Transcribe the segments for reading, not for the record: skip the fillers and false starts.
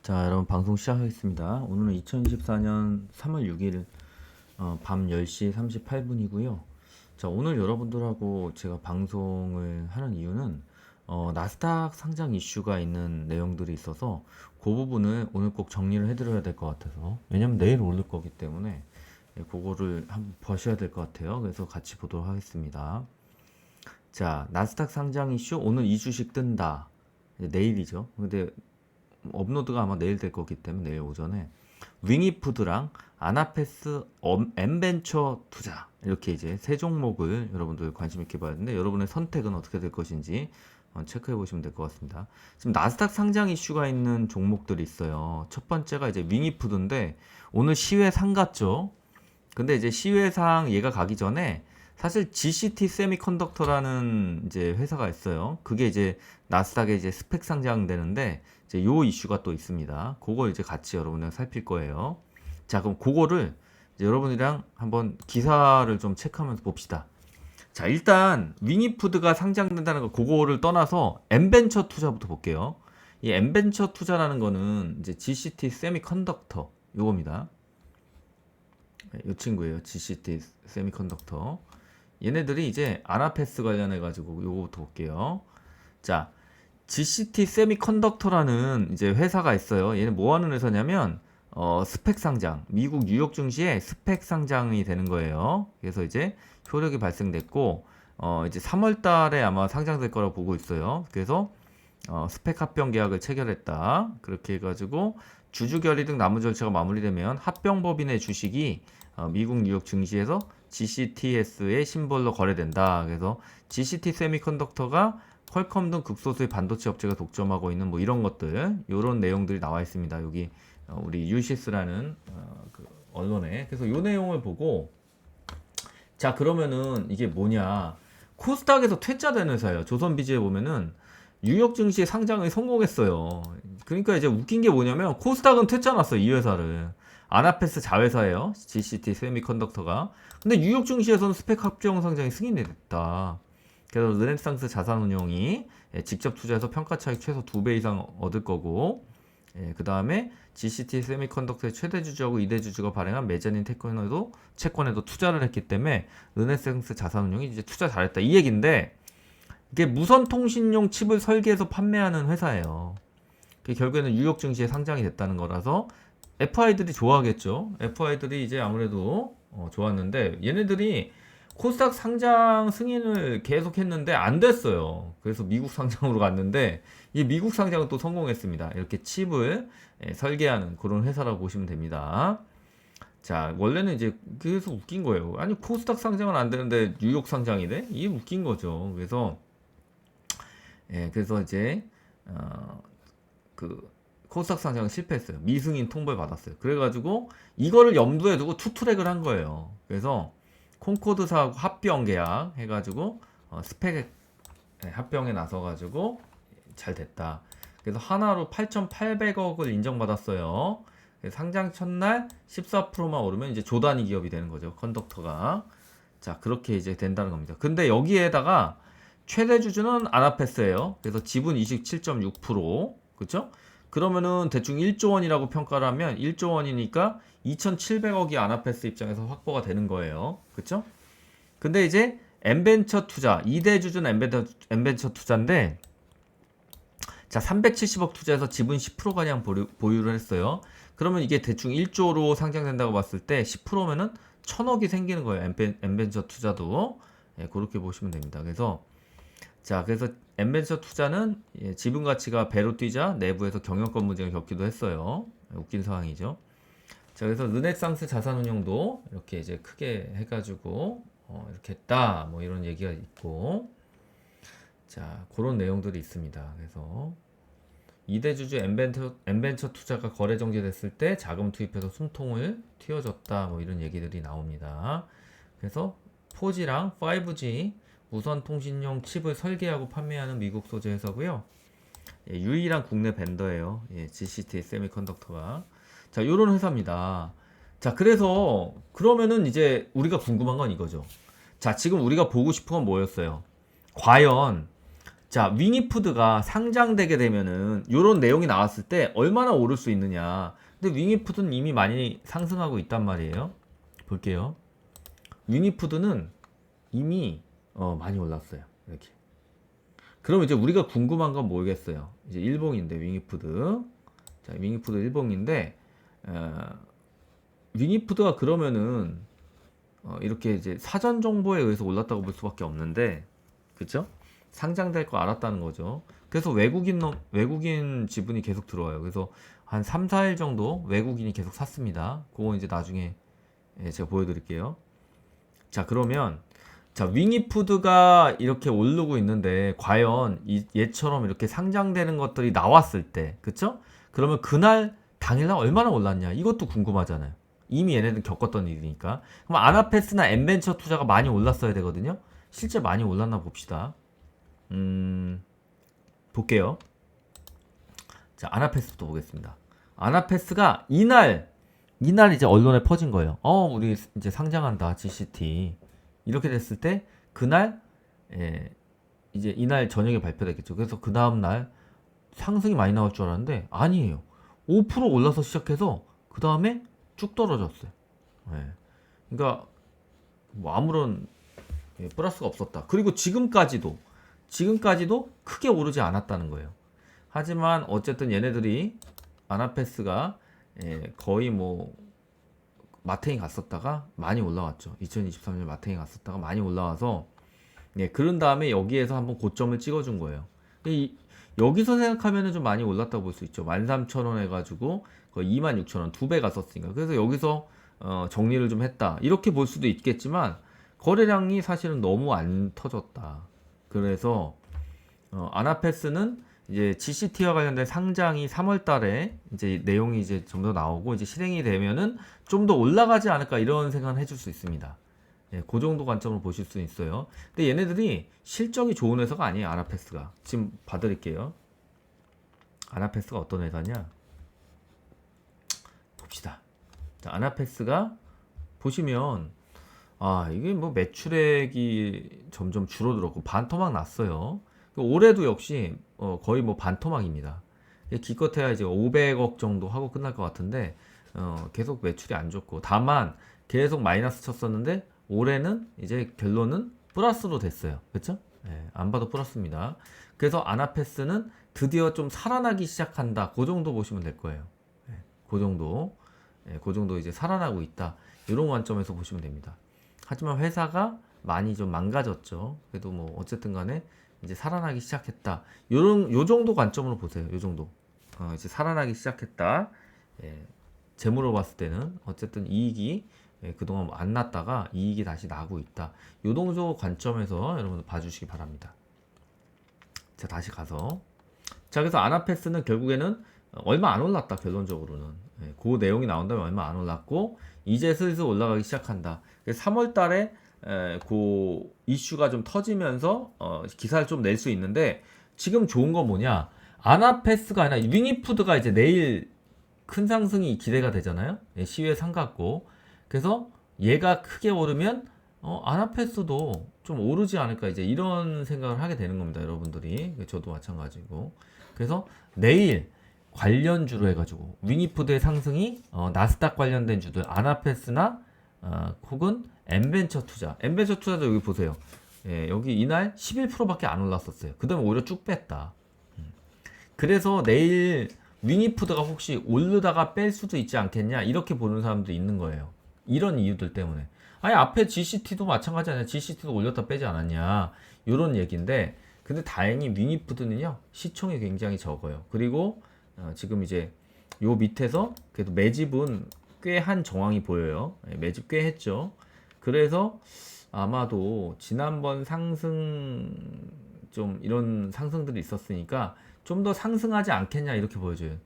자, 여러분 방송 시작하겠습니다. 오늘은 2024년 3월 6일 밤 10시 38분이고요. 자, 오늘 여러분들하고 제가 방송을 하는 이유는 나스닥 상장 이슈가 있는 내용들이 있어서 그 부분을 오늘 꼭 정리를 해드려야 될 것 같아서, 왜냐면 내일 올릴 거기 때문에 그거를 한번 보셔야 될 것 같아요. 그래서 같이 보도록 하겠습니다. 자, 나스닥 상장 이슈 오늘 2주씩 뜬다. 내일이죠. 근데 업로드가 아마 내일 될 거기 때문에 내일 오전에 윙이푸드랑 아나페스, 엠벤처 투자 이렇게 이제 세 종목을 여러분들 관심 있게 봐야 되는데, 여러분의 선택은 어떻게 될 것인지 체크해 보시면 될 것 같습니다. 지금 나스닥 상장 이슈가 있는 종목들이 있어요. 첫 번째가 이제 윙이푸드인데 오늘 시외상 갔죠. 근데 이제 시외상 얘가 가기 전에 사실 GCT 세미컨덕터라는 이제 회사가 있어요. 그게 이제 나스닥에 이제 스펙 상장되는데 이제 요 이슈가 또 있습니다. 그걸 이제 같이 여러분들 살필 거예요. 자, 그럼 그거를 이제 여러분이랑 한번 기사를 좀 체크하면서 봅시다. 자, 일단 윙이푸드가 상장된다는 거 그거를 떠나서 엠벤처 투자부터 볼게요. 이 엠벤처 투자라는 거는 이제 GCT 세미컨덕터 요겁니다. 이 친구예요. GCT 세미컨덕터. 얘네들이 이제 아나페스 관련해 가지고 요거부터 볼게요. 자, GCT 세미컨덕터라는 이제 회사가 있어요. 얘는 뭐 하는 회사냐면 스펙 상장, 미국 뉴욕 증시에 스펙 상장이 되는 거예요. 그래서 이제 효력이 발생됐고 이제 3월 달에 아마 상장될 거라고 보고 있어요. 그래서 스펙 합병 계약을 체결했다. 그렇게 해가지고 주주 결의 등 나머지 절차가 마무리되면 합병법인의 주식이 미국 뉴욕 증시에서 GCTS의 심볼로 거래된다. 그래서 GCT 세미컨덕터가 퀄컴 등 극소수의 반도체 업체가 독점하고 있는 뭐 이런 것들, 이런 내용들이 나와 있습니다. 여기 우리 유시스라는 그 언론에. 그래서 이 내용을 보고, 자, 그러면은 이게 뭐냐? 코스닥에서 퇴짜된 회사예요. 조선비즈에 보면은 뉴욕 증시 상장을 성공했어요. 그러니까 이제 웃긴 게 뭐냐면 코스닥은 퇴짜 났어요. 이 회사를. 아나페스 자회사예요. GCT 세미컨덕터가. 근데 뉴욕 증시에서는 스펙 합병 상장이 승인이 됐다. 그래서 르네상스 자산운용이 직접 투자해서 평가 차익 최소 2배 이상 얻을 거고, 그 다음에 GCT 세미컨덕터의 최대 주주하고 2대 주주가 발행한 메자닌 채권에도 투자를 했기 때문에 르네상스 자산운용이 이제 투자 잘했다, 이 얘기인데, 이게 무선 통신용 칩을 설계해서 판매하는 회사예요. 결국에는 뉴욕 증시에 상장이 됐다는 거라서 FI들이 좋아하겠죠. FI들이 이제 아무래도 좋았는데, 얘네들이 코스닥 상장 승인을 계속 했는데 안 됐어요. 그래서 미국 상장으로 갔는데 이 미국 상장은 또 성공했습니다. 이렇게 칩을 설계하는 그런 회사라고 보시면 됩니다. 자, 원래는 이제 그래서 웃긴 거예요. 아니, 코스닥 상장은 안 되는데 뉴욕 상장이 돼? 이게 웃긴 거죠. 그래서 이제 그 코스닥 상장은 실패했어요. 미승인 통보를 받았어요. 그래가지고 이거를 염두에 두고 투트랙을 한 거예요. 그래서 콘코드사하고 합병 계약 해가지고 스펙 합병에 나서가지고 잘 됐다. 그래서 하나로 8,800억을 인정받았어요. 상장 첫날 14%만 오르면 이제 조단위 기업이 되는 거죠. 컨덕터가. 자, 그렇게 이제 된다는 겁니다. 근데 여기에다가 최대 주주는 아나페스예요. 그래서 지분 이식 7.6%. 그쵸? 그러면은 대충 1조 원이라고 평가를 하면 1조 원이니까 2,700억이 아나페스 입장에서 확보가 되는 거예요. 그쵸? 근데 이제 엠벤처 투자, 2대 주주는 엠벤처 투자인데, 자, 370억 투자해서 지분 10%가량 보유를 했어요. 그러면 이게 대충 1조로 상장된다고 봤을 때 10%면은 1,000억이 생기는 거예요. 엠벤처 투자도. 그렇게 보시면 됩니다. 그래서 엠벤처 투자는 지분 가치가 배로 뛰자 내부에서 경영권 문제가 겪기도 했어요. 웃긴 상황이죠. 자, 그래서 르네상스 자산운용도 이렇게 이제 크게 해가지고 이렇게 했다, 뭐 이런 얘기가 있고, 자, 그런 내용들이 있습니다. 그래서 2대 주주 엠벤처 투자가 거래 정지됐을 때 자금 투입해서 숨통을 틔워줬다, 뭐 이런 얘기들이 나옵니다. 그래서 4G랑 5G 무선 통신용 칩을 설계하고 판매하는 미국 소재 회사고요. 유일한 국내 벤더예요. GCT 세미컨덕터가. 자, 요런 회사입니다. 자, 그래서 그러면은 이제 우리가 궁금한 건 이거죠. 자, 지금 우리가 보고 싶은 건 뭐였어요? 과연 자, 윙이푸드가 상장되게 되면은 요런 내용이 나왔을 때 얼마나 오를 수 있느냐. 근데 윙이푸드는 이미 많이 상승하고 있단 말이에요. 볼게요. 윙이푸드는 이미 많이 올랐어요. 이렇게. 그럼 이제 우리가 궁금한 건 뭐겠어요? 이제 일봉인데 윙이푸드. 자, 윙이푸드 일봉인데 윙이푸드가 그러면은 이렇게 이제 사전 정보에 의해서 올랐다고 볼 수밖에 없는데, 그쵸? 상장될 거 알았다는 거죠. 그래서 외국인 지분이 계속 들어와요. 그래서 한 3, 4일 정도 외국인이 계속 샀습니다. 그거 이제 나중에 제가 보여드릴게요. 자, 그러면 자, 윙이푸드가 이렇게 오르고 있는데 과연 얘처럼 이렇게 상장되는 것들이 나왔을 때, 그쵸? 그러면 그날 당일날 얼마나 올랐냐? 이것도 궁금하잖아요. 이미 얘네들 겪었던 일이니까. 그럼 아나페스나 엔벤처 투자가 많이 올랐어야 되거든요. 실제 많이 올랐나 봅시다. 볼게요. 자, 아나페스부터 보겠습니다. 아나페스가 이날 이제 언론에 퍼진 거예요. 우리 이제 상장한다, GCT. 이렇게 됐을 때 그날 이제 이날 저녁에 발표됐겠죠. 그래서 그 다음 날 상승이 많이 나올 줄 알았는데 아니에요. 5% 올라서 시작해서 그 다음에 쭉 떨어졌어요. 그러니까 뭐 아무런 플러스가 없었다. 그리고 지금까지도 크게 오르지 않았다는 거예요. 하지만 어쨌든 얘네들이 아나페스가 거의 뭐 마탱이 갔었다가 많이 올라왔죠. 2023년 마탱이 갔었다가 많이 올라와서 그런 다음에 여기에서 한번 고점을 찍어준 거예요. 여기서 생각하면 좀 많이 올랐다고 볼 수 있죠. 13,000원 해가지고 거의 26,000원 2배 갔었으니까. 그래서 여기서 정리를 좀 했다. 이렇게 볼 수도 있겠지만 거래량이 사실은 너무 안 터졌다. 그래서 아나페스는 이제 GCT와 관련된 상장이 3월 달에 이제 내용이 이제 좀 더 나오고 이제 실행이 되면은 좀 더 올라가지 않을까 이런 생각을 해줄 수 있습니다. 그 정도 관점으로 보실 수 있어요. 근데 얘네들이 실적이 좋은 회사가 아니에요. 아나페스가. 지금 봐드릴게요. 아나페스가 어떤 회사냐? 봅시다. 자, 아나페스가 보시면 이게 뭐 매출액이 점점 줄어들었고 반토막 났어요. 올해도 역시 거의 뭐 반토막입니다. 기껏해야 이제 500억 정도 하고 끝날 것 같은데 계속 매출이 안 좋고, 다만 계속 마이너스 쳤었는데 올해는 이제 결론은 플러스로 됐어요. 그렇죠? 안 봐도 플러스입니다. 그래서 아나페스는 드디어 좀 살아나기 시작한다. 그 정도 보시면 될 거예요. 그 정도 이제 살아나고 있다. 이런 관점에서 보시면 됩니다. 하지만 회사가 많이 좀 망가졌죠. 그래도 뭐 어쨌든 간에 이제 살아나기 시작했다. 요 정도 관점으로 보세요. 요 정도. 이제 살아나기 시작했다. 재무로 봤을 때는 어쨌든 이익이 그동안 안 났다가 이익이 다시 나고 있다. 요 정도 관점에서 여러분들 봐주시기 바랍니다. 자, 다시 가서. 자, 그래서 아나페스는 결국에는 얼마 안 올랐다. 결론적으로는. 그 내용이 나온다면 얼마 안 올랐고 이제 슬슬 올라가기 시작한다. 3월 달에 그 이슈가 좀 터지면서 기사를 좀 낼 수 있는데, 지금 좋은 건 뭐냐? 아나페스가 아니라 윙이푸드가 이제 내일 큰 상승이 기대가 되잖아요. 시외 상갔고. 그래서 얘가 크게 오르면 아나페스도 좀 오르지 않을까, 이제 이런 생각을 하게 되는 겁니다. 여러분들이. 저도 마찬가지고. 그래서 내일 관련주로 해가지고 윙이푸드의 상승이 나스닥 관련된 주들 아나페스나 혹은 엔벤처 투자도 여기 보세요. 여기 이날 11%밖에 안 올랐었어요. 그 다음에 오히려 쭉 뺐다. 그래서 내일 윙이푸드가 혹시 오르다가 뺄 수도 있지 않겠냐, 이렇게 보는 사람도 있는 거예요. 이런 이유들 때문에. 아니, 앞에 GCT도 마찬가지 아니야. GCT도 올렸다 빼지 않았냐, 이런 얘기인데, 근데 다행히 윙이푸드는요 시총이 굉장히 적어요. 그리고 지금 이제 요 밑에서 그래도 매집은 꽤 한 정황이 보여요. 매집 꽤 했죠. 그래서 아마도 지난번 상승 좀 이런 상승들이 있었으니까 좀 더 상승하지 않겠냐, 이렇게 보여져요.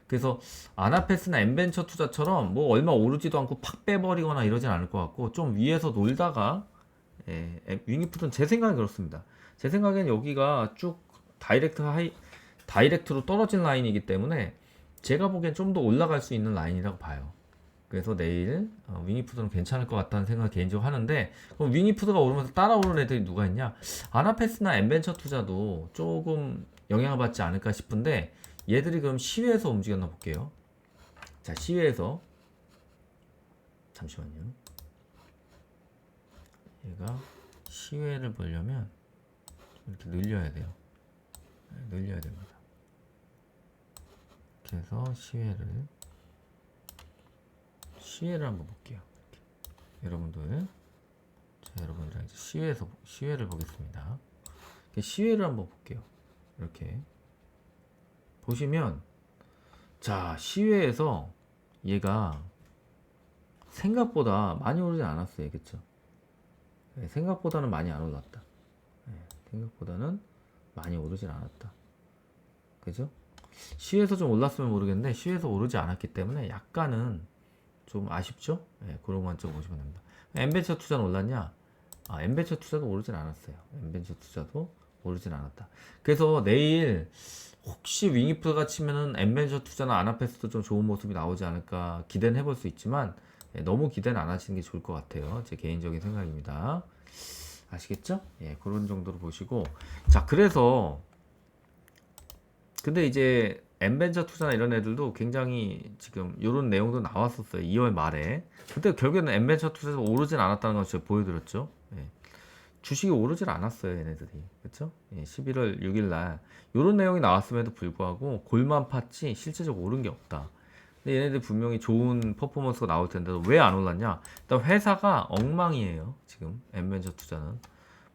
그래서 아나페스나 엔벤처 투자처럼 뭐 얼마 오르지도 않고 팍 빼버리거나 이러진 않을 것 같고, 좀 위에서 놀다가 윙이푸드는 제 생각엔 그렇습니다. 제 생각엔 여기가 쭉 다이렉트로 떨어진 라인이기 때문에 제가 보기엔 좀 더 올라갈 수 있는 라인이라고 봐요. 그래서 내일 위니푸드는 괜찮을 것 같다는 생각을 개인적으로 하는데, 그럼 위니푸드가 오르면서 따라오는 애들이 누가 있냐? 아나페스나 엠벤처 투자도 조금 영향을 받지 않을까 싶은데, 얘들이 그럼 시외에서 움직였나 볼게요. 자, 시외에서 잠시만요. 얘가 시외를 보려면 이렇게 늘려야 돼요. 늘려야 됩니다. 그래서 시외를 한번 볼게요. 여러분들, 자, 여러분들 이제 시외를 보겠습니다. 시외를 한번 볼게요. 이렇게 보시면, 자, 시외에서 얘가 생각보다 많이 오르지 않았어요. 그쵸? 네, 생각보다는 많이 안 올랐다. 네, 생각보다는 많이 오르진 않았다. 그죠? 시에서 좀 올랐으면 모르겠는데 시에서 오르지 않았기 때문에 약간은 좀 아쉽죠? 네, 그런 관점 보시면 됩니다. 엠벤처 투자는 올랐냐? 엠벤처 투자도 오르진 않았어요. 엠벤처 투자도 오르진 않았다. 그래서 내일 혹시 윙이프가 치면은 엠벤처 투자나 아나페스도 좀 좋은 모습이 나오지 않을까 기대는 해볼 수 있지만, 너무 기대는 안 하시는 게 좋을 것 같아요. 제 개인적인 생각입니다. 아시겠죠? 예, 그런 정도로 보시고. 자, 그래서 근데 이제 엠벤처 투자나 이런 애들도 굉장히 지금 이런 내용도 나왔었어요. 2월 말에. 근데 결국에는 엠벤처 투자에서 오르진 않았다는 걸 제가 보여드렸죠. 예. 주식이 오르질 않았어요, 얘네들이. 그쵸? 예, 11월 6일 날 이런 내용이 나왔음에도 불구하고 골만 팠지 실제적으로 오른 게 없다. 근데 얘네들 분명히 좋은 퍼포먼스가 나올 텐데 왜 안 올랐냐? 일단 회사가 엉망이에요. 지금 엠벤처 투자는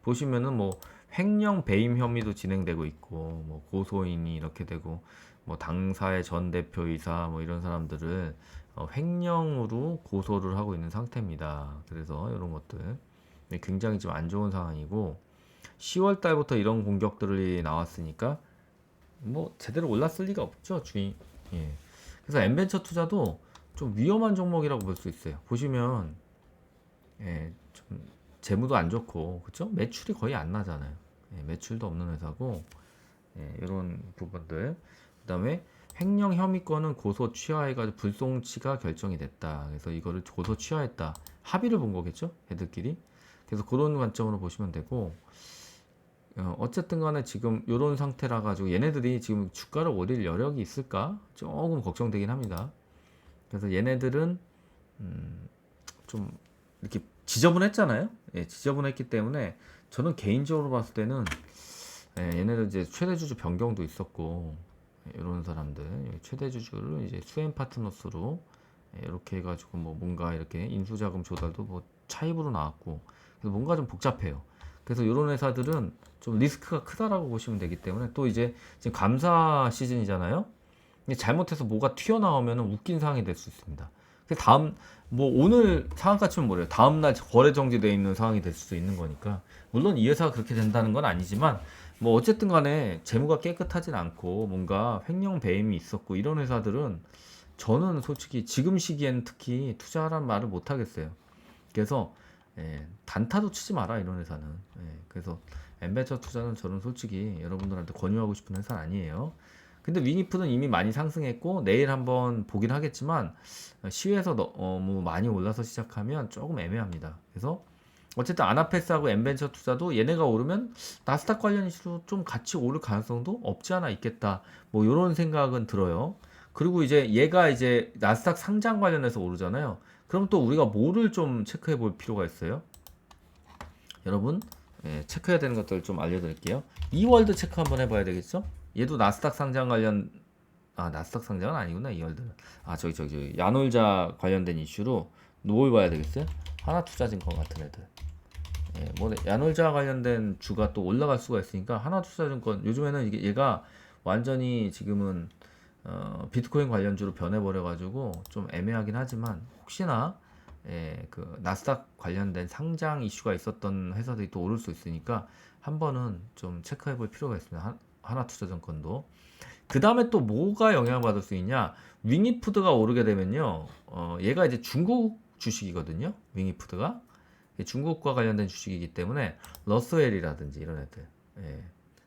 보시면은 뭐 횡령 배임 혐의도 진행되고 있고, 뭐 고소인이 이렇게 되고, 뭐 당사의 전 대표이사 뭐 이런 사람들을 횡령으로 고소를 하고 있는 상태입니다. 그래서 이런 것들 굉장히 좀 안 좋은 상황이고, 10월 달부터 이런 공격들이 나왔으니까 뭐 제대로 올랐을 리가 없죠, 주인. 예. 그래서 엠벤처 투자도 좀 위험한 종목이라고 볼 수 있어요. 보시면, 예, 좀 재무도 안 좋고, 그쵸? 매출이 거의 안 나잖아요. 예, 매출도 없는 회사고, 예, 이런 부분들. 그 다음에 횡령 혐의권은 고소 취하해가지고 불송치가 결정이 됐다. 그래서 이거를 고소 취하했다. 합의를 본 거겠죠? 애들끼리. 그래서 그런 관점으로 보시면 되고, 어쨌든 간에 지금 이런 상태라 가지고 얘네들이 지금 주가를 올릴 여력이 있을까? 조금 걱정되긴 합니다. 그래서 얘네들은 좀 이렇게 지저분했잖아요. 예, 지저분했기 때문에 저는 개인적으로 봤을 때는, 예, 얘네들 이제 최대 주주 변경도 있었고, 예, 이런 사람들 최대 주주를 이제 수행 파트너스로, 예, 이렇게 해가지고 뭐 뭔가 이렇게 인수자금 조달도 뭐 차입으로 나왔고, 그래서 뭔가 좀 복잡해요. 그래서 이런 회사들은 좀 리스크가 크다라고 보시면 되기 때문에, 또 이제 지금 감사 시즌이잖아요. 잘못해서 뭐가 튀어나오면 웃긴 상황이 될 수 있습니다. 다음 뭐 오늘 상한가 치면 뭐래요? 다음 날 거래 정지되어 있는 상황이 될 수도 있는 거니까. 물론 이 회사가 그렇게 된다는 건 아니지만, 뭐 어쨌든 간에 재무가 깨끗하진 않고 뭔가 횡령 배임이 있었고 이런 회사들은 저는 솔직히 지금 시기엔 특히 투자하라는 말을 못 하겠어요. 그래서, 예, 단타도 치지 마라 이런 회사는. 예, 그래서 엠벤처 투자는 저는 솔직히 여러분들한테 권유하고 싶은 회사는 아니에요. 근데 위니프는 이미 많이 상승했고 내일 한번 보긴 하겠지만, 시외에서 너무 많이 올라서 시작하면 조금 애매합니다. 그래서 어쨌든 아나페스하고 엠벤처 투자도 얘네가 오르면 나스닥 관련 이슈로 좀 같이 오를 가능성도 없지 않아 있겠다. 뭐 이런 생각은 들어요. 그리고 이제 얘가 이제 나스닥 상장 관련해서 오르잖아요. 그럼 또 우리가 뭐를 좀 체크해 볼 필요가 있어요? 여러분, 예, 체크해야 되는 것들 좀 알려드릴게요. 이월드 체크 한번 해봐야 되겠죠? 얘도 나스닥 상장 관련, 나스닥 상장은 아니구나, 이월드는. 저기 야놀자 관련된 이슈로 뭘 봐야 되겠어요? 하나투자증권 같은 애들. 예, 뭐 야놀자 관련된 주가 또 올라갈 수가 있으니까 하나투자증권 요즘에는 이게 얘가 완전히 지금은 비트코인 관련주로 변해버려가지고 좀 애매하긴 하지만, 혹시나, 예, 그 나스닥 관련된 상장 이슈가 있었던 회사들이 또 오를 수 있으니까 한 번은 좀 체크해볼 필요가 있습니다. 하나투자증권도. 그 다음에 또 뭐가 영향을 받을 수 있냐? 윙이푸드가 오르게 되면요, 얘가 이제 중국 주식이거든요. 윙이푸드가 중국과 관련된 주식이기 때문에 러스웰이라든지 이런 애들, 예,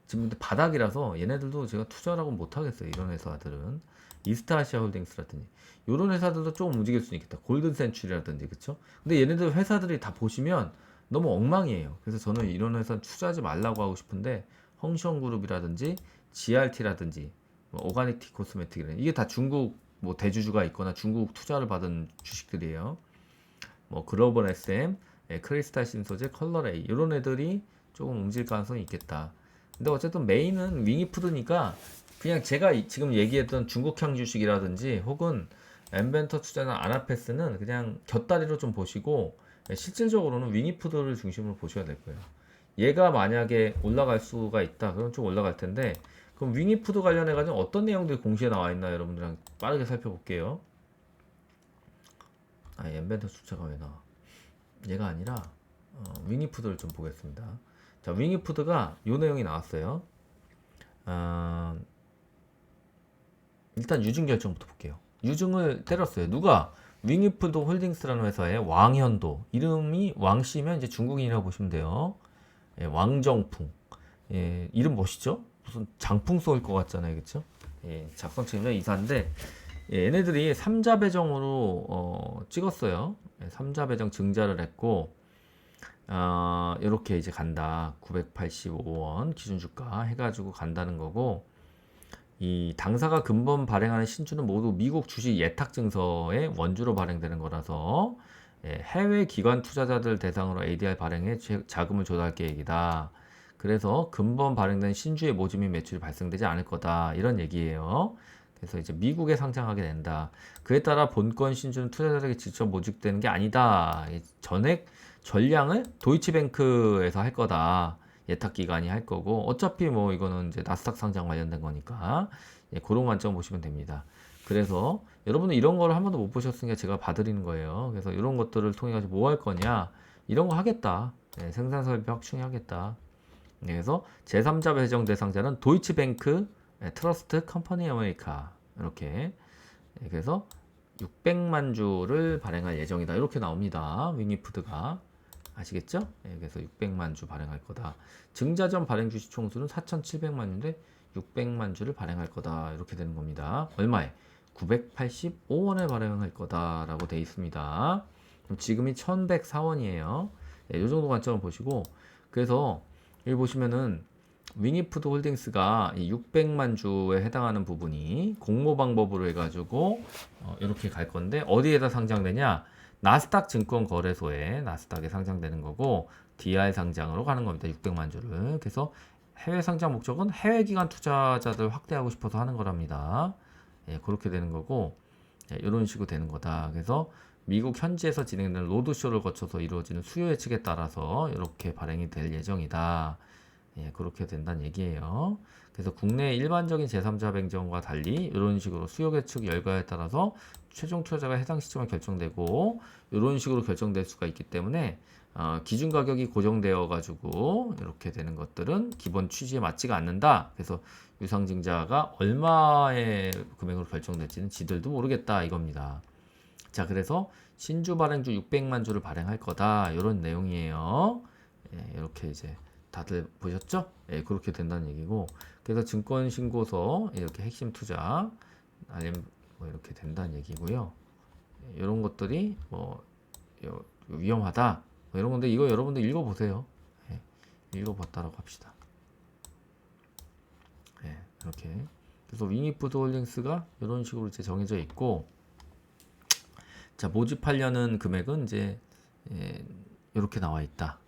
지금 근데 바닥이라서 얘네들도 제가 투자라고 못 하겠어요. 이런 회사들은. 이스타아시아 홀딩스라든지 이런 회사들도 조금 움직일 수 있겠다. 골든 센츄리라든지 그쵸? 근데 얘네들 회사들이 다 보시면 너무 엉망이에요. 그래서 저는 이런 회사 투자하지 말라고 하고 싶은데 헝시영그룹이라든지 GRT라든지 뭐 오가닉티 코스메틱이라든지 이게 다 중국 뭐 대주주가 있거나 중국 투자를 받은 주식들이에요. 뭐 글로벌 SM, 크리스탈 신소재, 컬러레이 이런 애들이 조금 움직일 가능성이 있겠다. 근데 어쨌든 메인은 윙이푸드니까 그냥 제가 지금 얘기했던 중국향 주식이라든지 혹은 엠벤터 투자나 아나페스는 그냥 곁다리로 좀 보시고 실질적으로는 윙이푸드를 중심으로 보셔야 될 거예요. 얘가 만약에 올라갈 수가 있다. 그럼 좀 올라갈 텐데 그럼 윙이푸드 관련해 가지고 어떤 내용들이 공시에 나와 있나 여러분들랑 빠르게 살펴볼게요. 엠벤터 숫자가 왜 나와? 얘가 아니라 윙이푸드를 좀 보겠습니다. 자, 윙이푸드가 요 내용이 나왔어요. 일단 유증 결정부터 볼게요. 유증을 때렸어요. 누가? 윙이푸드 홀딩스라는 회사의 왕현도. 이름이 왕씨면 이제 중국인이라고 보시면 돼요. 예, 왕정풍. 예, 이름 멋있죠? 무슨 장풍 쏘일 것 같잖아요. 그쵸? 예, 작성 책임자 이사인데, 예, 얘네들이 삼자 배정으로 찍었어요. 예, 삼자 배정 증자를 했고, 이렇게 이제 간다. 985원 기준 주가 해가지고 간다는 거고, 이 당사가 근본 발행하는 신주는 모두 미국 주식 예탁 증서의 원주로 발행되는 거라서 해외 기관 투자자들 대상으로 ADR 발행에 자금을 조달할 계획이다. 그래서 근본 발행된 신주의 모집 및 매출이 발생되지 않을 거다. 이런 얘기예요. 그래서 이제 미국에 상장하게 된다. 그에 따라 본건 신주는 투자자들에게 직접 모집되는 게 아니다. 전액 전량을 도이치뱅크에서 할 거다. 예탁기관이 할 거고 어차피 뭐 이거는 이제 나스닥 상장 관련된 거니까 그런 관점 보시면 됩니다. 그래서 여러분은 이런 거를 한 번도 못 보셨으니까 제가 봐드리는 거예요. 그래서 이런 것들을 통해 가지고 뭐 할 거냐 이런 거 하겠다. 생산 설비 확충이 하겠다. 그래서 제3자 배정 대상자는 도이치뱅크 트러스트 컴퍼니 아메리카 이렇게 그래서 600만 주를 발행할 예정이다. 이렇게 나옵니다. 윙이푸드가 아시겠죠? 그래서 600만 주 발행할 거다. 증자전 발행 주식 총수는 4,700만 주인데 600만 주를 발행할 거다. 이렇게 되는 겁니다. 얼마에? 985원에 발행할 거다라고 되어 있습니다. 그럼 지금이 1,104원이에요. 이 정도 관점을 보시고 그래서 여기 보시면은 윙이푸드 홀딩스가 이 600만 주에 해당하는 부분이 공모 방법으로 해가지고 이렇게 갈 건데 어디에다 상장되냐? 나스닥 증권 거래소에 나스닥에 상장되는 거고 DR 상장으로 가는 겁니다. 600만 주를. 그래서 해외 상장 목적은 해외 기관 투자자들 확대하고 싶어서 하는 거랍니다. 예, 그렇게 되는 거고 이런 식으로 되는 거다. 그래서 미국 현지에서 진행되는 로드쇼를 거쳐서 이루어지는 수요 예측에 따라서 이렇게 발행이 될 예정이다. 예, 그렇게 된다는 얘기예요. 그래서 국내 일반적인 제3자 변경과 달리 이런 식으로 수요 예측 결과에 따라서 최종 투자자가 해당 시점에 결정되고 이런 식으로 결정될 수가 있기 때문에 기준 가격이 고정되어 가지고 이렇게 되는 것들은 기본 취지에 맞지가 않는다. 그래서 유상증자가 얼마의 금액으로 결정될지는 지들도 모르겠다 이겁니다. 자, 그래서 신주 발행주 600만 주를 발행할 거다 이런 내용이에요. 예, 이렇게 이제 다들 보셨죠? 예, 그렇게 된다는 얘기고 그래서 증권신고서 이렇게 핵심 투자 알림 뭐 이렇게 된다는 얘기고요. 예, 이런 것들이 뭐 위험하다 뭐 이런 건데 이거 여러분들 읽어보세요. 예, 읽어봤다라고 합시다. 예, 이렇게 그래서 윙이푸드 홀딩스가 이런 식으로 이제 정해져 있고 자 모집하려는 금액은 이제 이렇게 나와 있다.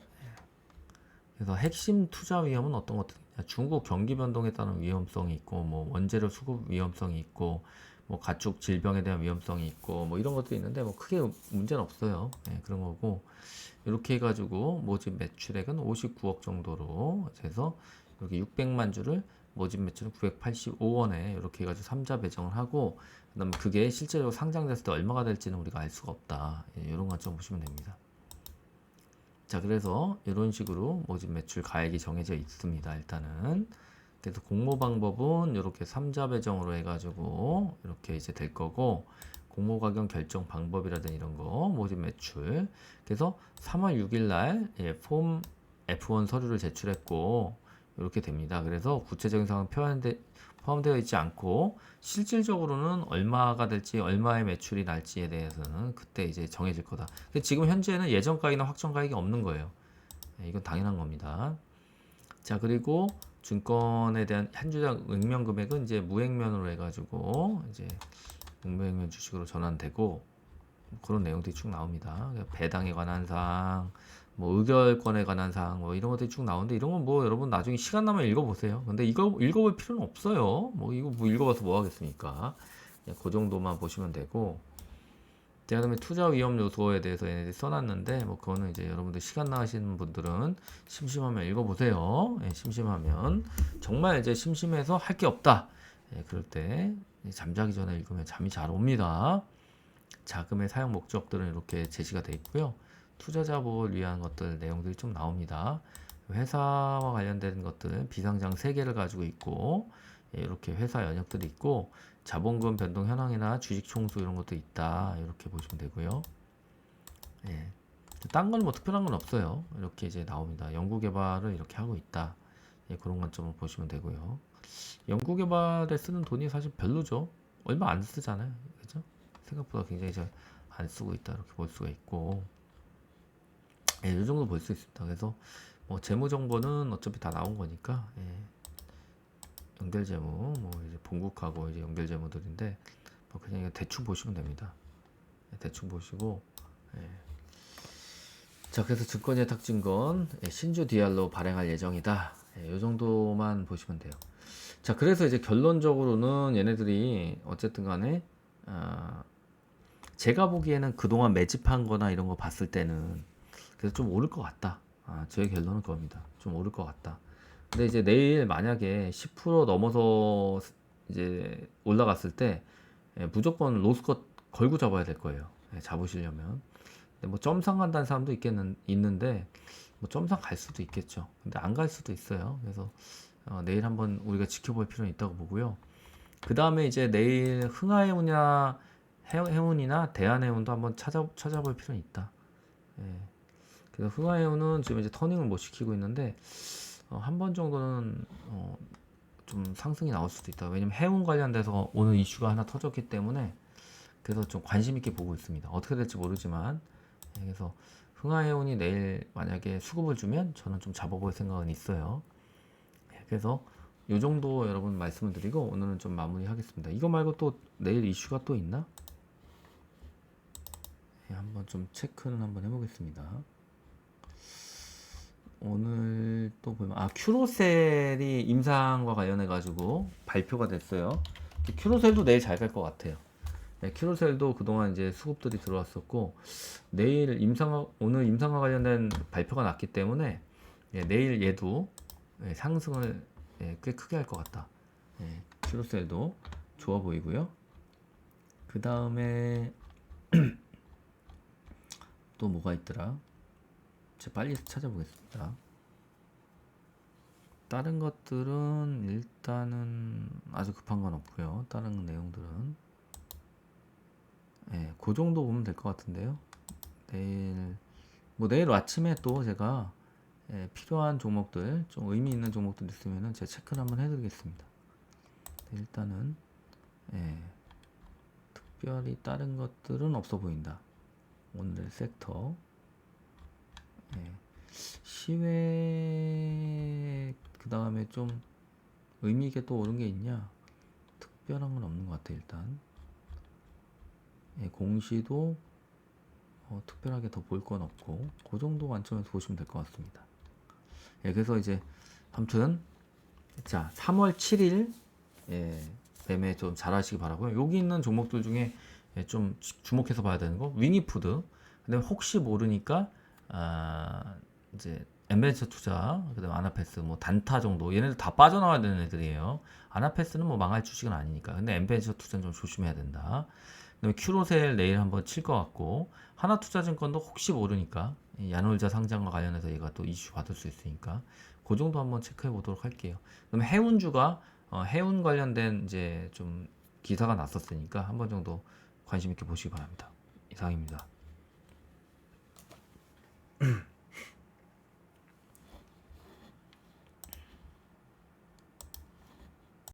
그래서 핵심 투자 위험은 어떤 것들이냐? 중국 경기 변동에 따른 위험성이 있고, 뭐 원재료 수급 위험성이 있고, 뭐 가축 질병에 대한 위험성이 있고, 뭐 이런 것들이 있는데 뭐 크게 문제는 없어요. 네, 그런 거고 이렇게 해가지고 모집 매출액은 59억 정도로 해서 이렇게 600만 주를 모집 매출은 985원에 이렇게 해가지고 3자 배정을 하고, 그다음 그게 실제로 상장됐을 때 얼마가 될지는 우리가 알 수가 없다. 예, 이런 관점 보시면 됩니다. 자, 그래서 이런 식으로 모집 매출 가액이 정해져 있습니다. 일단은 그래서 공모 방법은 이렇게 3자 배정으로 해가지고 이렇게 이제 될 거고 공모 가격 결정 방법이라든지 이런 거 모집 매출 그래서 3월 6일 날 폼 F1 서류를 제출했고 이렇게 됩니다. 그래서 구체적인 상황 포함되어 있지 않고 실질적으로는 얼마가 될지 얼마의 매출이 날지에 대해서는 그때 이제 정해질 거다. 근데 지금 현재는 예전 가액이나 확정 가액이 없는 거예요. 이건 당연한 겁니다. 자, 그리고 증권에 대한 한 주당 응명 금액은 이제 무행면으로 해가지고 이제 무행면 주식으로 전환되고 그런 내용들이 쭉 나옵니다. 배당에 관한 사항, 뭐 의결권에 관한 사항, 뭐 이런 것들이 쭉 나오는데 이런 건 뭐 여러분 나중에 시간 나면 읽어보세요. 근데 이거 읽어볼 필요는 없어요. 뭐 이거 뭐 읽어봐서 뭐 하겠습니까? 그냥 그 정도만 보시면 되고. 그다음에 투자 위험 요소에 대해서 얘네들이 써놨는데 뭐 그거는 이제 여러분들 시간 나시는 분들은 심심하면 읽어보세요. 예, 심심하면 정말 이제 심심해서 할 게 없다. 예, 그럴 때 잠자기 전에 읽으면 잠이 잘 옵니다. 자금의 사용 목적들은 이렇게 제시가 되어 있고요. 투자자 보호를 위한 것들 내용들이 좀 나옵니다. 회사와 관련된 것들 비상장 3개를 가지고 있고 예, 이렇게 회사 연역들이 있고 자본금 변동 현황이나 주식 총수 이런 것도 있다. 이렇게 보시면 되고요. 예. 딴 건 뭐 특별한 건 없어요. 이렇게 이제 나옵니다. 연구개발을 이렇게 하고 있다. 예, 그런 관점을 보시면 되고요. 연구개발에 쓰는 돈이 사실 별로죠. 얼마 안 쓰잖아요. 그죠? 생각보다 굉장히 잘 안 쓰고 있다. 이렇게 볼 수가 있고. 예, 이 정도 볼 수 있습니다. 그래서 뭐 재무 정보는 어차피 다 나온 거니까 예, 연결 재무 뭐 이제 본국하고 이제 연결 재무들인데 뭐 그냥 대충 보시면 됩니다. 예, 대충 보시고 예. 자, 그래서 증권예탁증권 예, 신주 DR로 발행할 예정이다. 예, 이 정도만 보시면 돼요. 자, 그래서 이제 결론적으로는 얘네들이 어쨌든 간에 제가 보기에는 그동안 매집한 거나 이런 거 봤을 때는 그래서 좀 오를 것 같다. 제 결론은 그겁니다. 좀 오를 것 같다. 근데 이제 내일 만약에 10% 넘어서 이제 올라갔을 때 예, 무조건 로스컷 걸고 잡아야 될 거예요. 예, 잡으시려면. 근데 뭐 점상 간다는 사람도 있는데 뭐 점상 갈 수도 있겠죠. 근데 안 갈 수도 있어요. 그래서 내일 한번 우리가 지켜볼 필요는 있다고 보고요. 그 다음에 이제 내일 흥하해운이나 해운이나 대한해운도 한번 찾아볼 필요는 있다. 예. 그래서 흥하해운은 지금 이제 터닝을 못 시키고 있는데 한 번 정도는 좀 상승이 나올 수도 있다. 왜냐면 해운 관련돼서 오늘 이슈가 하나 터졌기 때문에 그래서 좀 관심 있게 보고 있습니다. 어떻게 될지 모르지만 예, 그래서 흥하해운이 내일 만약에 수급을 주면 저는 좀 잡아볼 생각은 있어요. 예, 그래서 요 정도 여러분 말씀을 드리고 오늘은 좀 마무리하겠습니다. 이거 말고 또 내일 이슈가 또 있나? 예, 한번 좀 체크는 한번 해보겠습니다. 오늘 또 보면 큐로셀이 임상과 관련해 가지고 발표가 됐어요. 큐로셀도 내일 잘 갈 것 같아요. 네, 큐로셀도 그동안 이제 수급들이 들어왔었고 내일 오늘 임상과 관련된 발표가 났기 때문에 예, 내일 얘도 예, 상승을 예, 꽤 크게 할 것 같다. 예, 큐로셀도 좋아 보이고요. 그 다음에 또 뭐가 있더라? 제가 빨리 찾아보겠습니다. 다른 것들은 일단은 아주 급한 건 없고요. 다른 내용들은 예, 그 정도 보면 될 것 같은데요. 내일 아침에 또 제가 예, 필요한 종목들 좀 의미 있는 종목들 있으면은 제가 체크를 한번 해드리겠습니다. 일단은 예, 특별히 다른 것들은 없어 보인다. 오늘 섹터 예, 시외 그 다음에 좀 의미 있게 또 오른 게 있냐? 특별한 건 없는 것 같아 일단. 예, 공시도 특별하게 더 볼 건 없고 그 정도 관점에서 보시면 될 것 같습니다. 예, 그래서 이제 아무튼 자 3월 7일 예, 매매 좀 잘하시기 바라고요. 여기 있는 종목들 중에 예, 좀 주목해서 봐야 되는 거 위니푸드. 근데 혹시 모르니까 이제 엔벤처 투자, 그다음 아나페스, 뭐 단타 정도 얘네들 다 빠져나와야 되는 애들이에요. 아나페스는 뭐 망할 주식은 아니니까. 근데 엔벤처 투자는 좀 조심해야 된다. 그다음에 큐로셀 내일 한번 칠 것 같고 하나투자증권도 혹시 모르니까 야놀자 상장과 관련해서 얘가 또 이슈 받을 수 있으니까 그 정도 한번 체크해 보도록 할게요. 그다음에 해운주가 해운 관련된 이제 좀 기사가 났었으니까 한번 정도 관심 있게 보시기 바랍니다. 이상입니다.